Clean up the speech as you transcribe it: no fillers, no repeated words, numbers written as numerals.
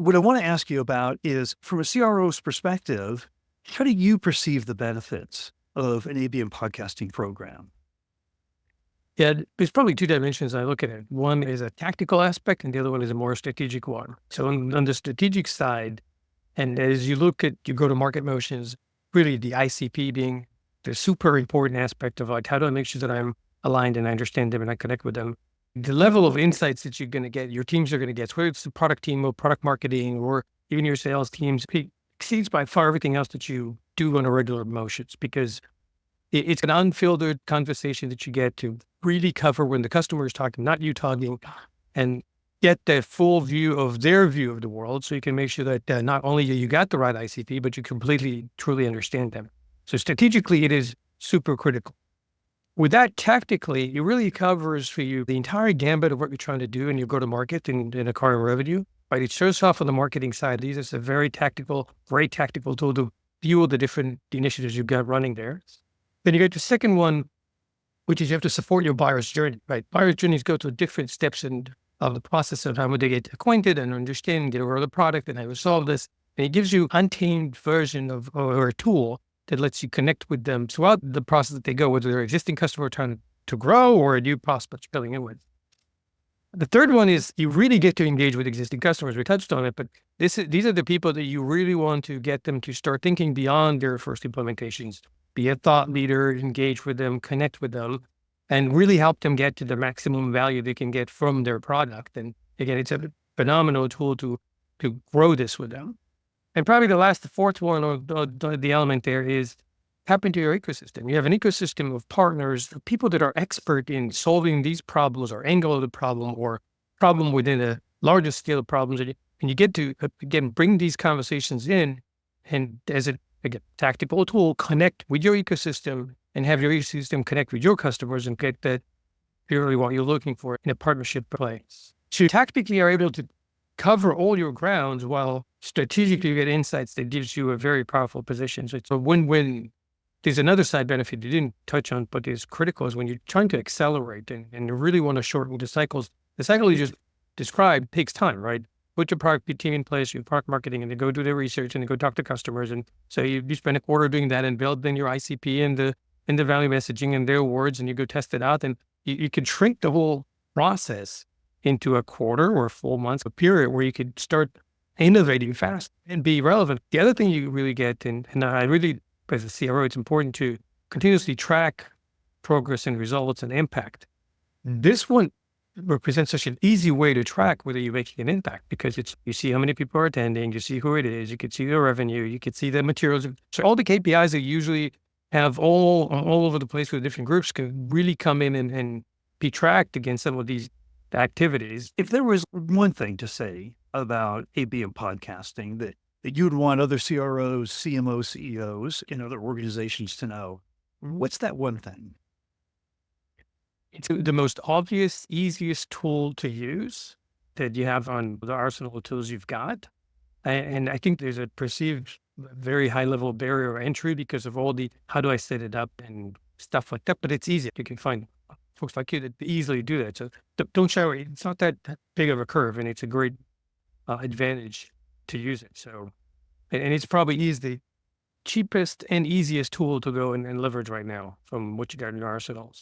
what I want to ask you about is, from a CRO's perspective, how do you perceive the benefits of an ABM podcasting program? Yeah, there's probably two dimensions I look at it. One is a tactical aspect and the other one is a more strategic one. So on the strategic side, and as you look at your go-to-market motions, really the ICP being the super important aspect of like, how do I make sure that I'm aligned and I understand them and I connect with them? The level of insights that you're going to get, your teams are going to get, whether it's the product team or product marketing or even your sales teams, exceeds by far everything else that you do on a regular motions, because it's an unfiltered conversation that you get to really cover when the customer is talking, not you talking, and get the full view of their view of the world. So you can make sure that not only you got the right ICP, but you completely, truly understand them. So strategically, it is super critical. With that, tactically, it really covers for you the entire gambit of what you're trying to do in your go-to-market and acquire revenue. Right? It shows off on the marketing side. These is a very tactical tool to fuel the different initiatives you've got running there. Then you get the second one, which is you have to support your buyer's journey, right? Buyer's journeys go through different steps of the process of how they get acquainted and understand, get over the product and how to solve this. And it gives you untamed version of, or a tool that lets you connect with them throughout the process that they go, whether they're existing customer trying to grow or a new prospect you're filling in with. The third one is you really get to engage with existing customers. We touched on it, but these are the people that you really want to get them to start thinking beyond their first implementations. Be a thought leader, engage with them, connect with them, and really help them get to the maximum value they can get from their product. And again, it's a phenomenal tool to grow this with them. And probably the fourth one, or the element there is tap into your ecosystem. You have an ecosystem of partners, people that are expert in solving these problems or angle of the problem or problem within a larger scale of problems. And you get to, again, bring these conversations in and as a tactical tool, connect with your ecosystem and have your ecosystem connect with your customers and get that really what you're looking for in a partnership place. So you tactically are able to cover all your grounds while strategically you get insights that gives you a very powerful position. So it's a win-win. There's another side benefit you didn't touch on, but is critical, is when you're trying to accelerate and you really want to shorten the cycles. The cycle you just described takes time, right? Put your product team in place, your product marketing, and they go do their research and they go talk to customers. And so you spend a quarter doing that and build then your ICP and the value messaging and their words, and you go test it out. And you could shrink the whole process into a quarter or a full month, a period where you could start innovating fast and be relevant. The other thing you really get, and I really, as a CRO, it's important to continuously track progress and results and impact. This one represents such an easy way to track whether you're making an impact, because you see how many people are attending, you see who it is, you can see the revenue, you can see the materials. So all the KPIs that you usually have all over the place with different groups can really come in and be tracked against some of these activities. If there was one thing to say about ABM podcasting that you'd want other CROs, CMOs, CEOs in other organizations to know, what's that one thing? It's the most obvious, easiest tool to use that you have on the arsenal of tools you've got. And I think there's a perceived very high level barrier of entry because of all the, how do I set it up and stuff like that, but it's easy. You can find folks like you that easily do that. So don't shy away. It's not that big of a curve, and it's a great advantage to use it. So, and it's probably the cheapest and easiest tool to go and leverage right now from what you got in your arsenals.